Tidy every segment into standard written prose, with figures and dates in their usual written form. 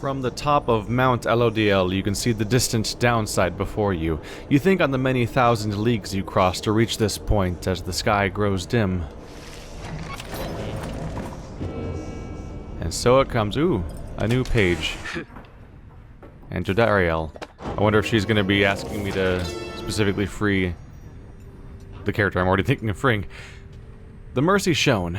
From the top of Mount Elodiel, you can see the distant downside before you. You think on the many thousand leagues you crossed to reach this point as the sky grows dim. And so it comes. Ooh, a new page. And Jodariel. I wonder if she's going to be asking me to specifically free the character I'm already thinking of freeing. The mercy shown.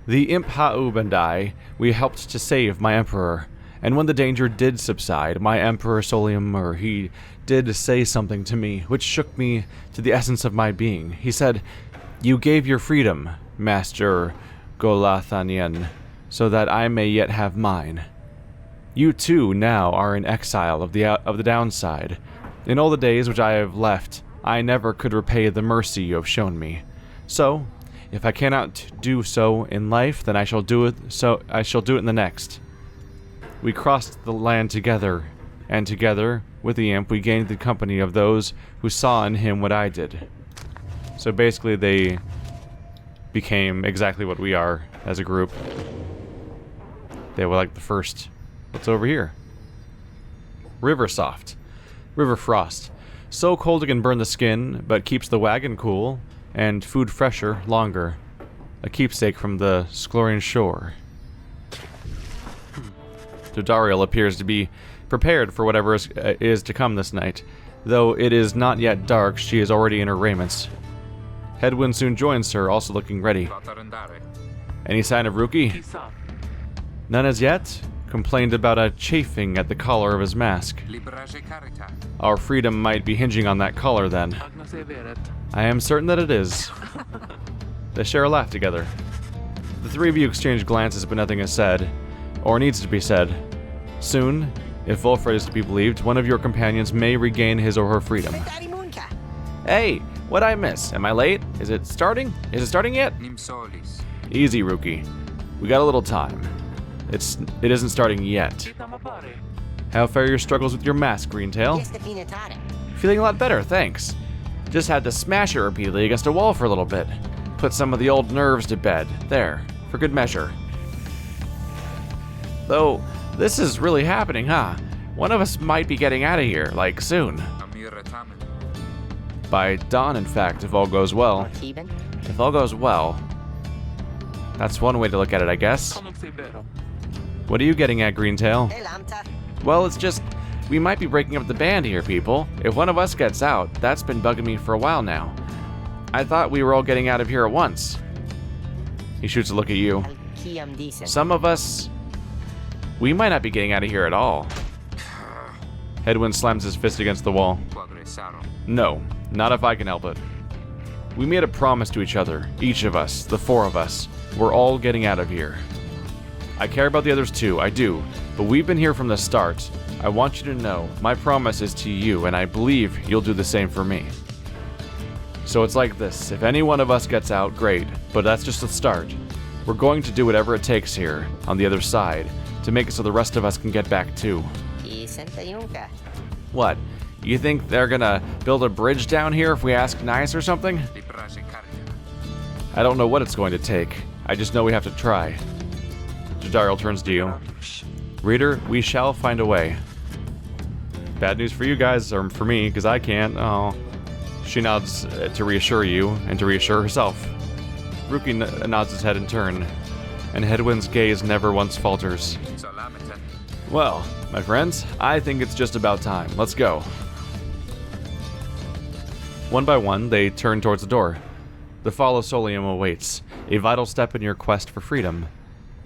The Imp Ha'ub and I, we helped to save my emperor. And when the danger did subside, my Emperor Solium, he did say something to me, which shook me to the essence of my being. He said, "You gave your freedom, Master Golathanian, so that I may yet have mine. You too now are in exile of the downside. In all the days which I have left, I never could repay the mercy you have shown me. So, if I cannot do so in life, then I shall do it in the next." We crossed the land together, and together, with the imp, we gained the company of those who saw in him what I did. So basically they became exactly what we are as a group. They were like the first. What's over here? River frost. So cold it can burn the skin, but keeps the wagon cool, and food fresher longer. A keepsake from the Sclorian shore. Jodariel appears to be prepared for whatever is to come this night. Though it is not yet dark, she is already in her raiments. Hedwin soon joins her, also looking ready. Any sign of Ruki? None as yet. Complained about a chafing at the collar of his mask. Our freedom might be hinging on that collar then. I am certain that it is. They share a laugh together. The three of you exchange glances, but nothing is said. Or needs to be said. Soon, if Wolfred is to be believed, one of your companions may regain his or her freedom. Hey, what'd I miss? Am I late? Is it starting? Is it starting yet? Easy, Rookie. We got a little time. It isn't starting yet. How fare your struggles with your mask, Greentail? Feeling a lot better, thanks. Just had to smash it repeatedly against a wall for a little bit. Put some of the old nerves to bed. There, for good measure. Though, this is really happening, huh? One of us might be getting out of here, like, soon. By dawn, in fact, if all goes well. If all goes well. That's one way to look at it, I guess. What are you getting at, Greentail? Well, it's just, we might be breaking up the band here, people. If one of us gets out, that's been bugging me for a while now. I thought we were all getting out of here at once. He shoots a look at you. Some of us... We might not be getting out of here at all. Hedwin slams his fist against the wall. No, not if I can help it. We made a promise to each other, each of us, the four of us. We're all getting out of here. I care about the others too, I do, but we've been here from the start. I want you to know, my promise is to you, and I believe you'll do the same for me. So it's like this, if any one of us gets out, great, but that's just the start. We're going to do whatever it takes here, on the other side, to make it so the rest of us can get back too. What? You think they're gonna build a bridge down here if we ask nice or something? I don't know what it's going to take. I just know we have to try. Jodariel turns to you. Reader, we shall find a way. Bad news for you guys, or for me, because I can't. Oh. She nods to reassure you, and to reassure herself. Ruki nods his head in turn, and Hedwin's gaze never once falters. Well, my friends, I think it's just about time. Let's go. One by one, they turn towards the door. The fall of Solium awaits, a vital step in your quest for freedom.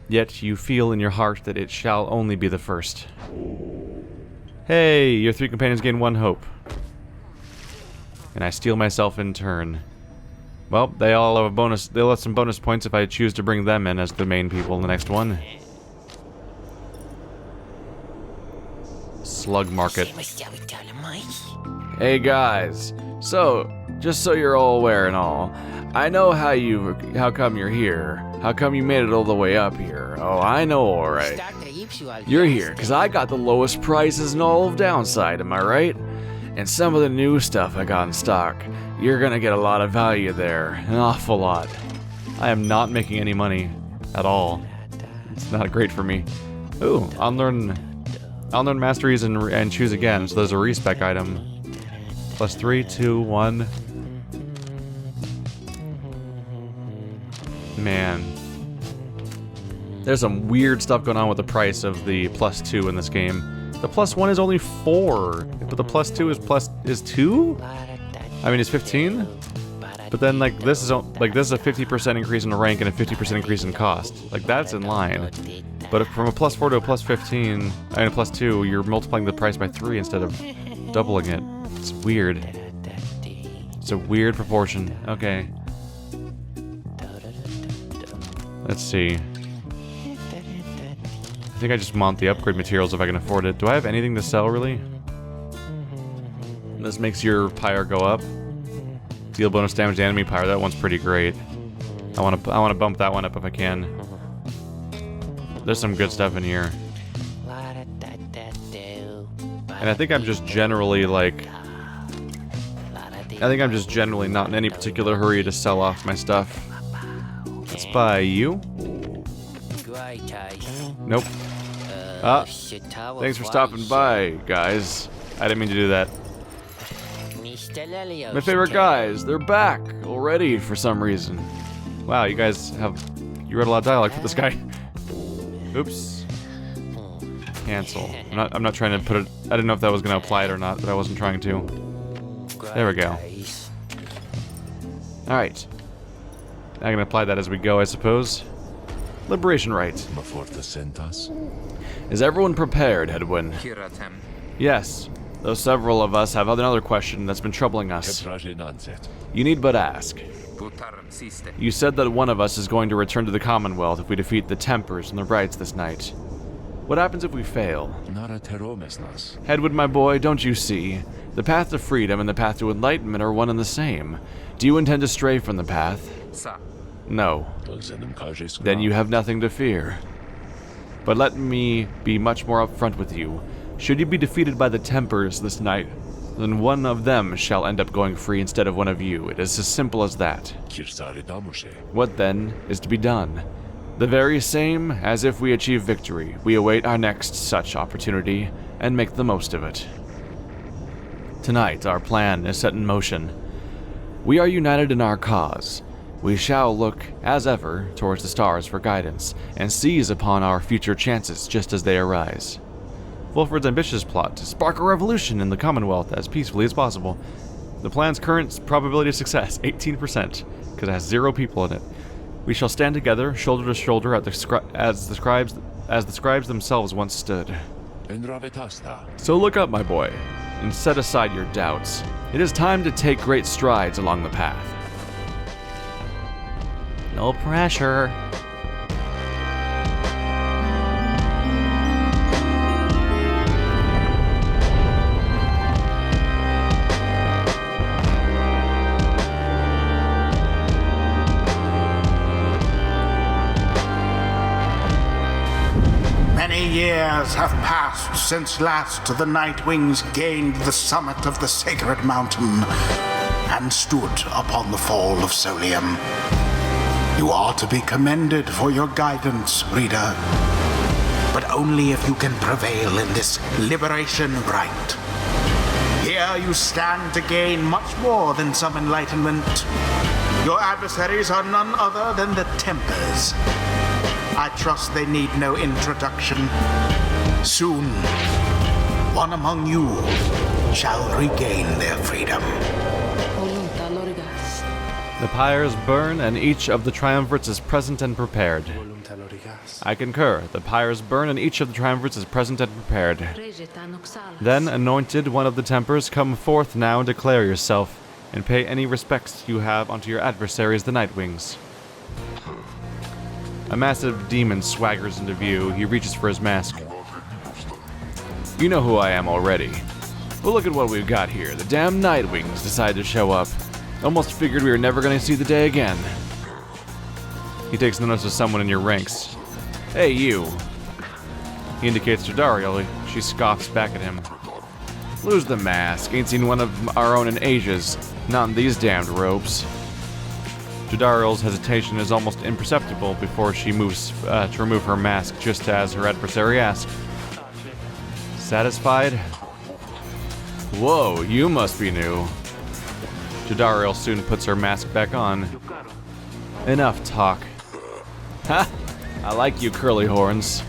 Yet you feel in your heart that it shall only be the first. Hey, your three companions gain one hope. And I steal myself in turn. Well, they all have a bonus. They'll have some bonus points if I choose to bring them in as the main people in the next one. Slug Market. Hey guys, so just so you're all aware and all, I know how come you're here. How come you made it all the way up here? Oh, I know, alright. You're here because I got the lowest prices in all of Downside, am I right? And some of the new stuff I got in stock, you're gonna get a lot of value there, an awful lot. I am not making any money at all. It's not great for me. Ooh, unlearn I'll learn Masteries and choose again, so there's a respec item. Plus 3, 2, 1. Man. There's some weird stuff going on with the price of the plus 2 in this game. The plus 1 is only 4, but the plus 2 is 2? I mean, it's 15? But then, like, this is a 50% increase in rank and a 50% increase in cost. Like, that's in line. But if from a plus 4 to a plus 15, and a plus 2, you're multiplying the price by 3 instead of doubling it. It's weird. It's a weird proportion. Okay. Let's see. I think I just want the upgrade materials if I can afford it. Do I have anything to sell, really? This makes your Pyre go up. Deal bonus damage to enemy Pyre. That one's pretty great. I want to bump that one up if I can. There's some good stuff in here. And I think I'm just generally like... I think I'm just generally not in any particular hurry to sell off my stuff. Let's buy you. Nope. Thanks for stopping by, guys. I didn't mean to do that. My favorite guys, they're back already for some reason. Wow, you guys you wrote a lot of dialogue for this guy. Oops. Cancel. I'm not trying to put it. I didn't know if that was going to apply it or not, but I wasn't trying to. There we go. All right. I can apply that as we go, I suppose. Liberation Rite. Is everyone prepared, Hedwin? Yes, though several of us have another question that's been troubling us. You need but ask. You said that one of us is going to return to the Commonwealth if we defeat the Tempers and the Rites this night. What happens if we fail? Hedwin, my boy, don't you see? The path to freedom and the path to enlightenment are one and the same. Do you intend to stray from the path? No. Then you have nothing to fear. But let me be much more upfront with you. Should you be defeated by the Tempers this night, then one of them shall end up going free instead of one of you. It is as simple as that. What then is to be done? The very same as if we achieve victory. We await our next such opportunity and make the most of it. Tonight, our plan is set in motion. We are united in our cause. We shall look, as ever, towards the stars for guidance, and seize upon our future chances just as they arise. Wolfred's ambitious plot to spark a revolution in the Commonwealth as peacefully as possible. The plan's current probability of success, 18%, because it has 0 people in it. We shall stand together, shoulder to shoulder, as the scribes themselves once stood. So look up, my boy, and set aside your doubts. It is time to take great strides along the path. No pressure. Many years have passed since last the Nightwings gained the summit of the sacred mountain and stood upon the fall of Solium. You are to be commended for your guidance, reader, but only if you can prevail in this Liberation Rite. Here you stand to gain much more than some enlightenment. Your adversaries are none other than the Tempers. I trust they need no introduction. Soon, one among you shall regain their freedom. The pyres burn, and each of the triumvirates is present and prepared. I concur. The pyres burn, and each of the triumvirates is present and prepared. Then, anointed one of the Tempers, come forth now and declare yourself, and pay any respects you have unto your adversaries, the Nightwings. A massive demon swaggers into view. He reaches for his mask. You know who I am already. But look at what we've got here. The damn Nightwings decided to show up. Almost figured we were never going to see the day again. He takes notice of someone in your ranks. Hey, you. He indicates to Dariel. She scoffs back at him. Lose the mask. Ain't seen one of our own in ages. Not in these damned robes. Jadariel's hesitation is almost imperceptible before she moves to remove her mask, just as her adversary asks. Satisfied? Whoa, you must be new. Jadariel soon puts her mask back on. Enough talk. Ha! I like you, curly horns.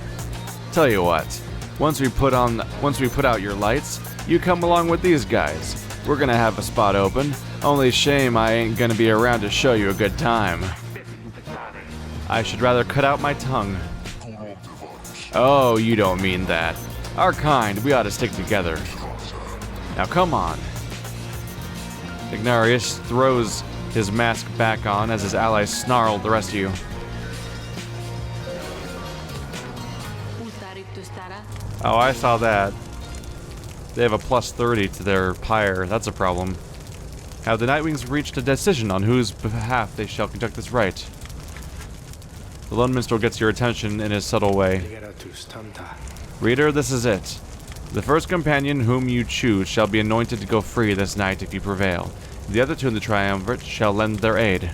Tell you what, once we put out your lights, you come along with these guys. We're gonna have a spot open. Only shame I ain't gonna be around to show you a good time. I should rather cut out my tongue. Oh, you don't mean that. Our kind, we ought to stick together. Now come on. Ignarius throws his mask back on as his allies snarl the rest of you. Oh, I saw that. They have a plus 30 to their Pyre. That's a problem. Have the Nightwings reached a decision on whose behalf they shall conduct this rite? The Lone Minstrel gets your attention in his subtle way. Reader, this is it. The first companion whom you choose shall be anointed to go free this night if you prevail. The other two in the triumvirate shall lend their aid.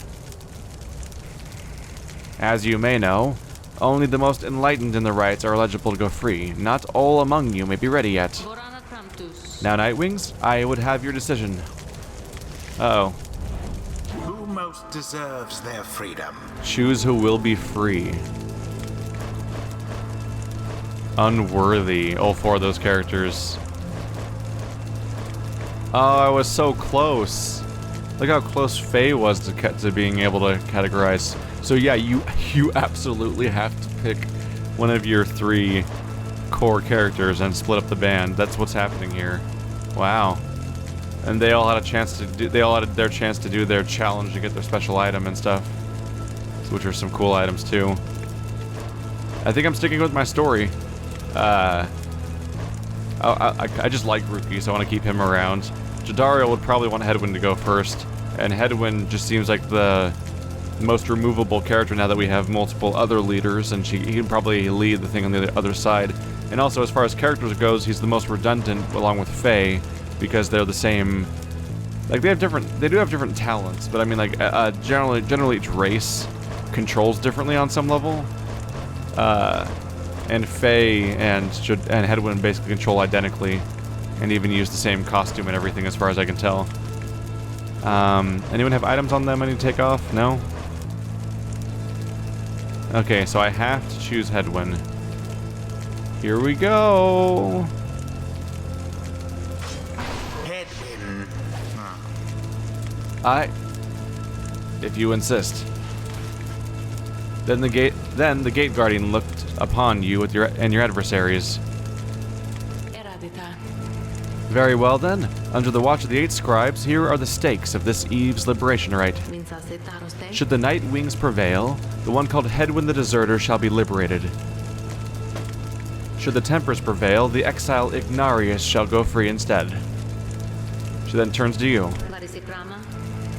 As you may know, only the most enlightened in the rites are eligible to go free. Not all among you may be ready yet. Now, Nightwings, I would have your decision. Uh-oh. Who most deserves their freedom? Choose who will be free. Unworthy. All four of those characters. Oh, I was so close. Look how close Faye was to being able to categorize. So yeah, you absolutely have to pick one of your 3 core characters and split up the band. That's what's happening here. Wow. And they all had a chance to do. They all had their chance to do their challenge to get their special item and stuff, which are some cool items too. I think I'm sticking with my story. I just like Rookie, so I want to keep him around. Jadariel would probably want Hedwin to go first, and Hedwin just seems like the most removable character now that we have multiple other leaders, and he can probably lead the thing on the other side. And also, as far as characters goes, he's the most redundant, along with Faye, because they're the same. Like they do have different talents, but I mean, like generally each race controls differently on some level. And Faye and Hedwin basically control identically, and even use the same costume and everything, as far as I can tell. Anyone have items on them I need to take off? No? Okay, so I have to choose Hedwin. Here we go! Hedwin. If you insist. Then the gate guardian looked upon you with your adversaries. Very well then. Under the watch of the 8 scribes, here are the stakes of this eve's Liberation Rite. Should the Night Wings prevail, the one called Hedwin the Deserter shall be liberated. Should the Tempers prevail, the exile Ignarius shall go free instead. She then turns to you.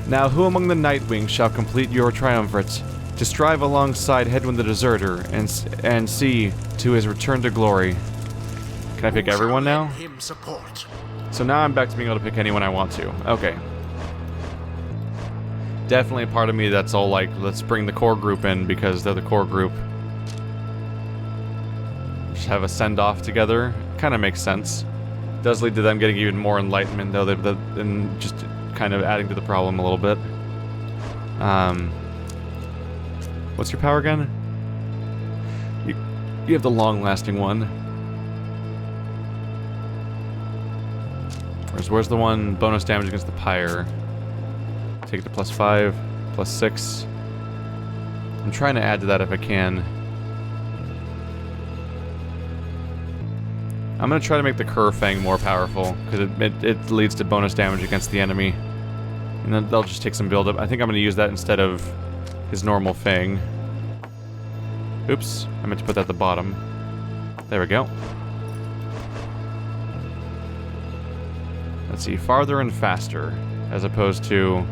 Now who among the Night Wings shall complete your triumvirate, to strive alongside Hedwin the Deserter and see to his return to glory? Can I pick everyone now? So now I'm back to being able to pick anyone I want to. Okay. Definitely a part of me that's all like, let's bring the core group in because they're the core group. Just have a send-off together. Kind of makes sense. Does lead to them getting even more enlightenment, though, and just kind of adding to the problem a little bit. What's your power again? You have the long-lasting one. Where's the one bonus damage against the Pyre? Take it to +5, +6. I'm trying to add to that if I can. I'm gonna try to make the Cur Fang more powerful, because it leads to bonus damage against the enemy. And then they'll just take some build-up. I think I'm gonna use that instead of his normal Fang. Oops, I meant to put that at the bottom. There we go. Let's see, farther and faster, as opposed to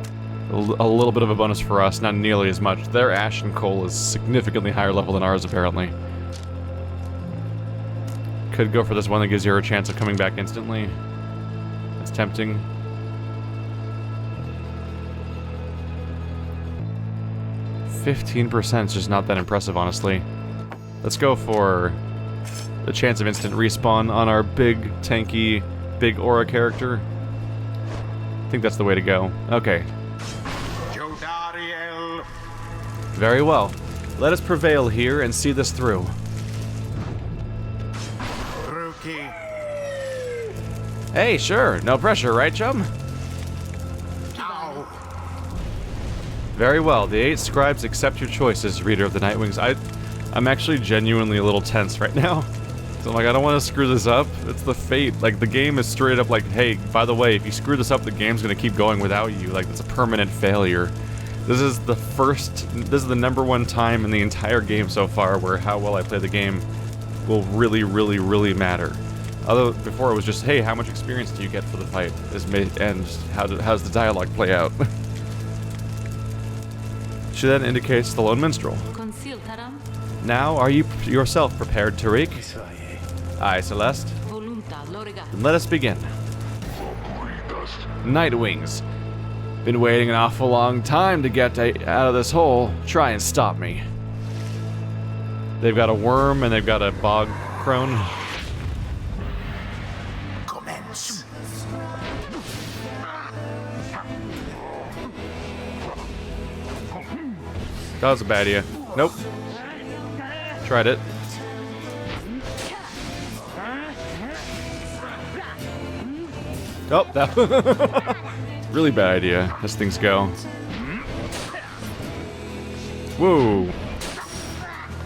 a little bit of a bonus for us, not nearly as much. Their Ash and Coal is significantly higher level than ours, apparently. Could go for this one that gives you a chance of coming back instantly. That's tempting. .15% is just not that impressive, honestly. Let's go for the chance of instant respawn on our big, tanky, big aura character. I think that's the way to go. Okay. Very well. Let us prevail here and see this through. Hey, sure. No pressure, right, chum? Ow. Very well. The 8 scribes accept your choices, reader of the Nightwings. I'm actually genuinely a little tense right now. So I'm like, I don't want to screw this up. It's the fate. Like, the game is straight up like, hey, by the way, if you screw this up, the game's gonna keep going without you. Like, it's a permanent failure. This is the #1 time in the entire game so far where how well I play the game will really, really, really matter. Although before it was just, hey, how much experience do you get for the fight? And how's the dialogue play out? She then indicates the lone minstrel. Now, are you yourself prepared, Tariq? Aye, Celeste. Then let us begin. Nightwings. Been waiting an awful long time to get out of this hole. Try and stop me. They've got a worm and they've got a bog crone. Commence. That was a bad idea. Nope. Tried it. Oh, that really bad idea as things go. Whoa.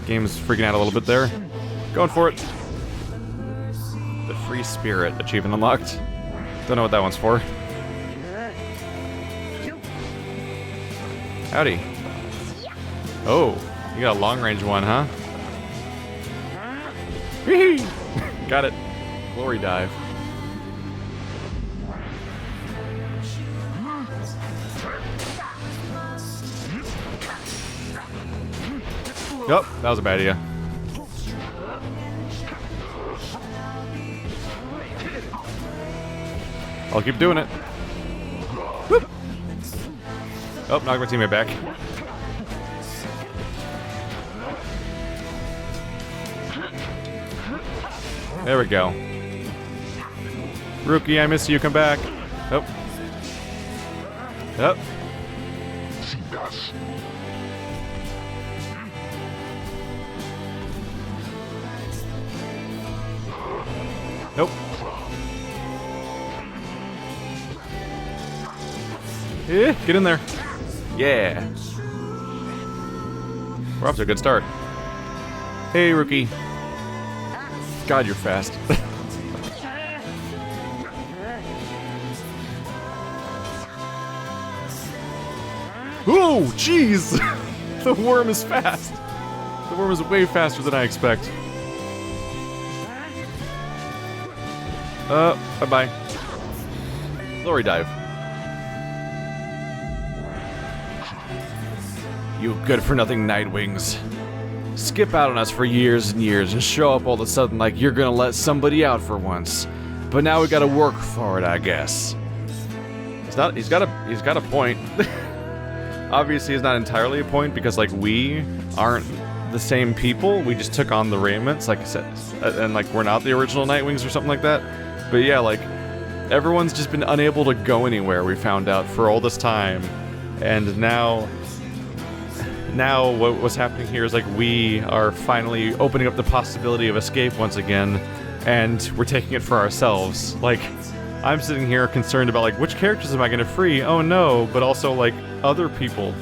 Game's freaking out a little bit there. Going for it. The Free Spirit achievement unlocked. Don't know what that one's for. Howdy. Oh, you got a long range one, huh? Got it. Glory dive. Nope, that was a bad idea. I'll keep doing it. Whoop. Oh, knocked my teammate back. There we go. Rookie, I miss you. Come back. Oh. Oh. Nope. Yeah, get in there. Yeah. We're off to a good start. Hey, rookie. God, you're fast. Oh, jeez! The worm is fast. The worm is way faster than I expect. Bye-bye. Glory dive. You good-for-nothing Nightwings. Skip out on us for years and years and show up all of a sudden like you're gonna let somebody out for once. But now we gotta work for it, I guess. He's got a point. Obviously, it's not entirely a point because, like, we aren't the same people. We just took on the raiments, like I said, and, like, we're not the original Nightwings or something like that. But yeah, like, everyone's just been unable to go anywhere, we found out, for all this time. And now what's happening here is, like, we are finally opening up the possibility of escape once again, and we're taking it for ourselves. Like, I'm sitting here concerned about, like, which characters am I gonna free? Oh no, but also, like, other people.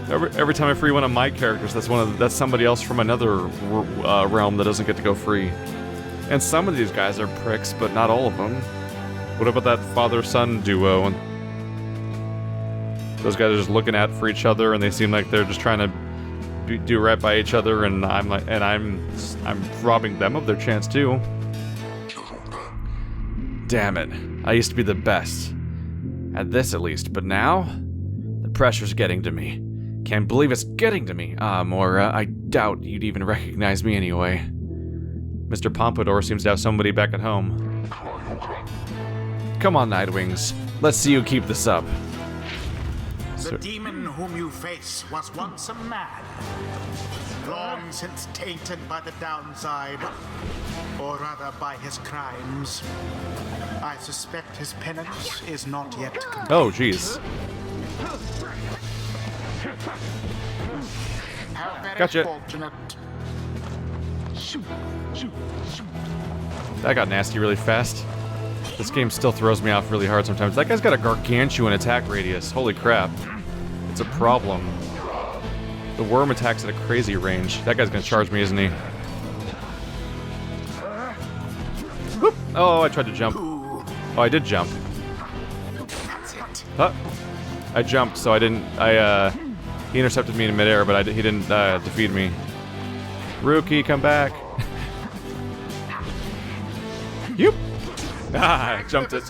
Every time I free one of my characters, that's somebody else from another realm that doesn't get to go free. And some of these guys are pricks, but not all of them. What about that father-son duo? And those guys are just looking out for each other, and they seem like they're just trying to do right by each other, and I'm robbing them of their chance too. Damn it! I used to be the best at this, at least, but now the pressure's getting to me. Can't believe it's getting to me. Moira, I doubt you'd even recognize me anyway. Mr. Pompadour seems to have somebody back at home. Come on, Nightwings. Let's see you keep this up. The demon whom you face was once a man, long since tainted by the downside, or rather by his crimes. I suspect his penance is not yet complete. Oh, jeez. How very Gotcha. fortunate. That got nasty really fast. This game still throws me off really hard sometimes. That guy's got a gargantuan attack radius. Holy crap. It's a problem. The worm attacks at a crazy range. That guy's gonna charge me, isn't he? Whoop. Oh, I tried to jump. Oh, I did jump. That's it. Huh. I jumped, so I didn't... he intercepted me in midair, but he didn't defeat me. Rookie, come back. Yoop. Ah, I jumped it.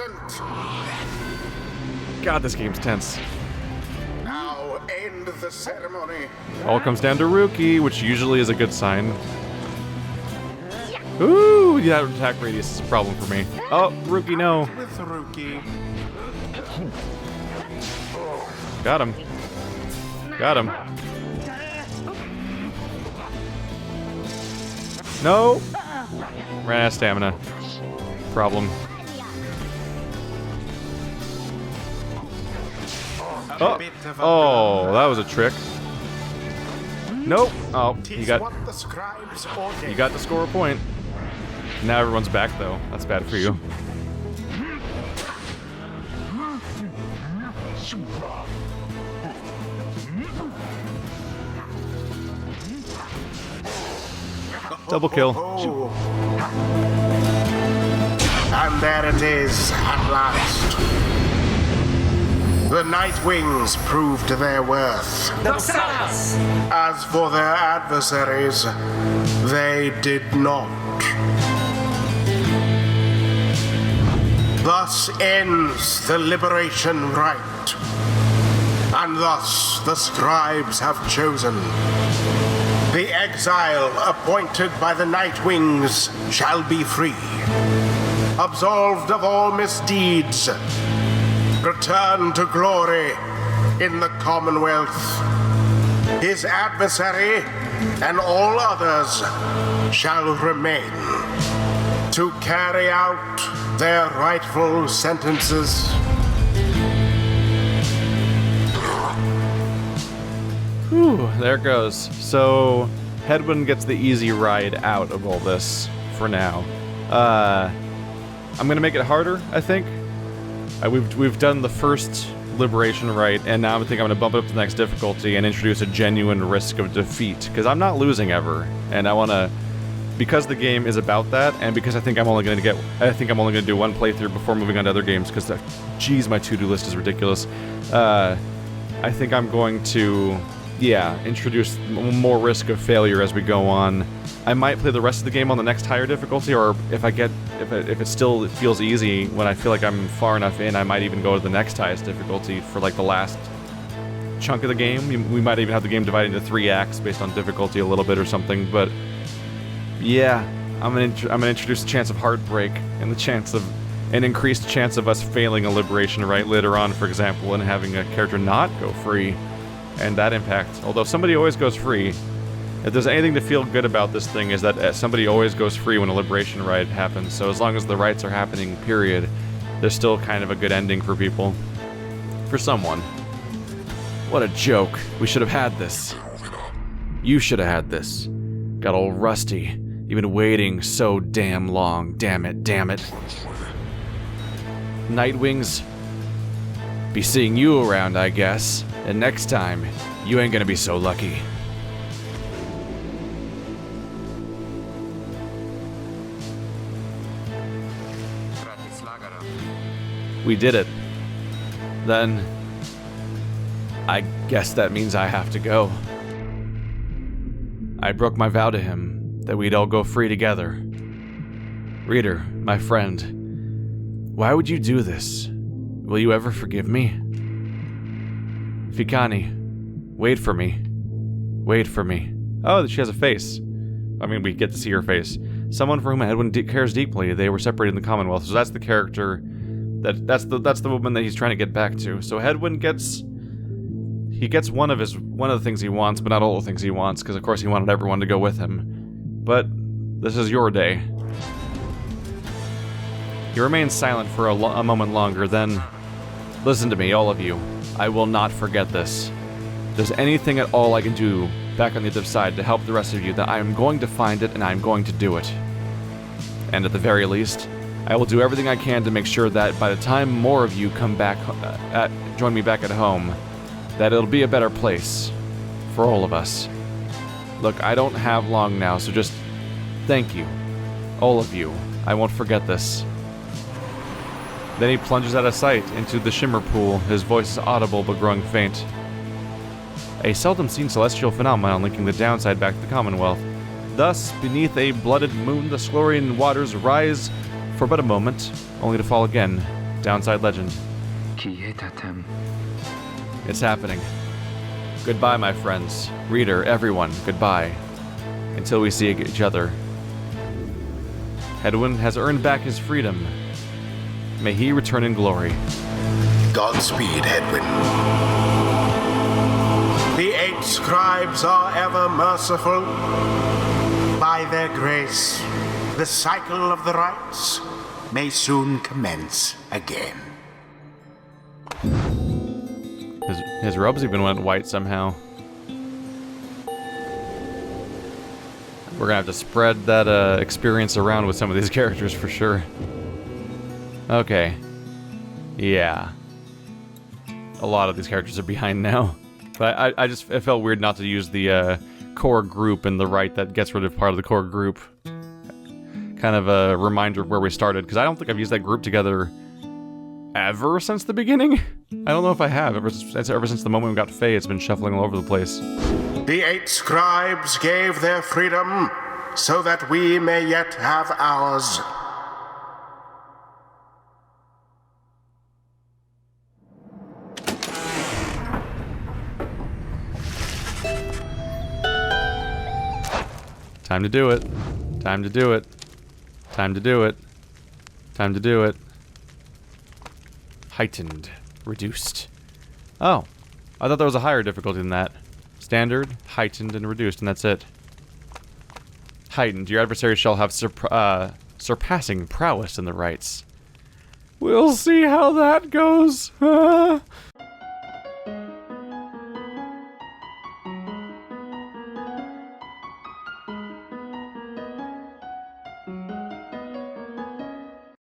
God, this game's tense. Now end the ceremony. All comes down to Rookie, which usually is a good sign. Ooh, yeah, attack radius is a problem for me. Oh, Rookie, no. With Rookie. Got him. Got him. No. Ran out of stamina. Problem. Oh, that was a trick. Nope. Oh, you got to score a point. Now everyone's back though. That's bad for you. Double kill. And there it is, at last. The Nightwings proved their worth. As for their adversaries, they did not. Thus ends the Liberation Rite. And thus the scribes have chosen. The exile appointed by the Nightwings shall be free, absolved of all misdeeds, return to glory in the Commonwealth. His adversary and all others shall remain to carry out their rightful sentences. Whew, there it goes. So, Hedwin gets the easy ride out of all this, for now. I'm gonna make it harder, I think. We've done the first Liberation Rite, and now I think I'm gonna bump it up to the next difficulty and introduce a genuine risk of defeat, because I'm not losing ever, and I wanna... Because the game is about that, and because I think I'm only gonna do one playthrough before moving on to other games, because, geez, my to-do list is ridiculous. I think I'm going to... Yeah, introduce more risk of failure as we go on. I might play the rest of the game on the next higher difficulty, or if it still feels easy when I feel like I'm far enough in, I might even go to the next highest difficulty for like the last chunk of the game. We might even have the game divided into 3 acts based on difficulty a little bit or something. But yeah, I'm gonna introduce a chance of heartbreak and the chance of an increased chance of us failing a Liberation Rite later on, for example, and having a character not go free. And that impact, although somebody always goes free, if there's anything to feel good about this thing is that somebody always goes free when a Liberation Rite happens, so as long as the rites are happening, period, there's still kind of a good ending for people. For someone. What a joke. We should have had this. You should have had this. Got all rusty. You've been waiting so damn long. Damn it, damn it. Nightwings, be seeing you around, I guess. And next time, you ain't gonna be so lucky. We did it. Then, I guess that means I have to go. I broke my vow to him that we'd all go free together. Reader, my friend, why would you do this? Will you ever forgive me? Fikani, wait for me. Wait for me. Oh, she has a face. I mean, we get to see her face. Someone for whom Hedwin cares deeply. They were separated in the Commonwealth, so that's the character. That's the woman that he's trying to get back to. So Hedwin gets he gets one of the things he wants, but not all the things he wants, because of course he wanted everyone to go with him. But this is your day. He remains silent for a moment longer, then... Listen to me, all of you. I will not forget this. If there's anything at all I can do back on the other side to help the rest of you, that I am going to find it and I am going to do it. And at the very least, I will do everything I can to make sure that by the time more of you come back, join me back at home, that it'll be a better place for all of us. Look, I don't have long now, so just thank you. All of you. I won't forget this. Then he plunges out of sight into the shimmer pool, his voice is audible but growing faint. A seldom seen celestial phenomenon linking the downside back to the Commonwealth. Thus, beneath a blooded moon, the Sclorian waters rise for but a moment, only to fall again. Downside legend. It's happening. Goodbye, my friends. Reader, everyone, goodbye. Until we see each other. Hedwin has earned back his freedom. May he return in glory. Godspeed, Hedwin. The 8 scribes are ever merciful. By their grace, the cycle of the rites may soon commence again. His robes even went white somehow. We're gonna have to spread that experience around with some of these characters for sure. Okay. Yeah. A lot of these characters are behind now. But it felt weird not to use the core group in the rite that gets rid of part of the core group. Kind of a reminder of where we started, because I don't think I've used that group together ever since the beginning. I don't know if I have. Ever since the moment we got Faye, it's been shuffling all over the place. The 8 scribes gave their freedom so that we may yet have ours. Time to do it. Time to do it. Time to do it. Time to do it. Heightened. Reduced. Oh. I thought there was a higher difficulty than that. Standard, heightened, and reduced, and that's it. Heightened. Your adversary shall have surpassing prowess in the rites. We'll see how that goes.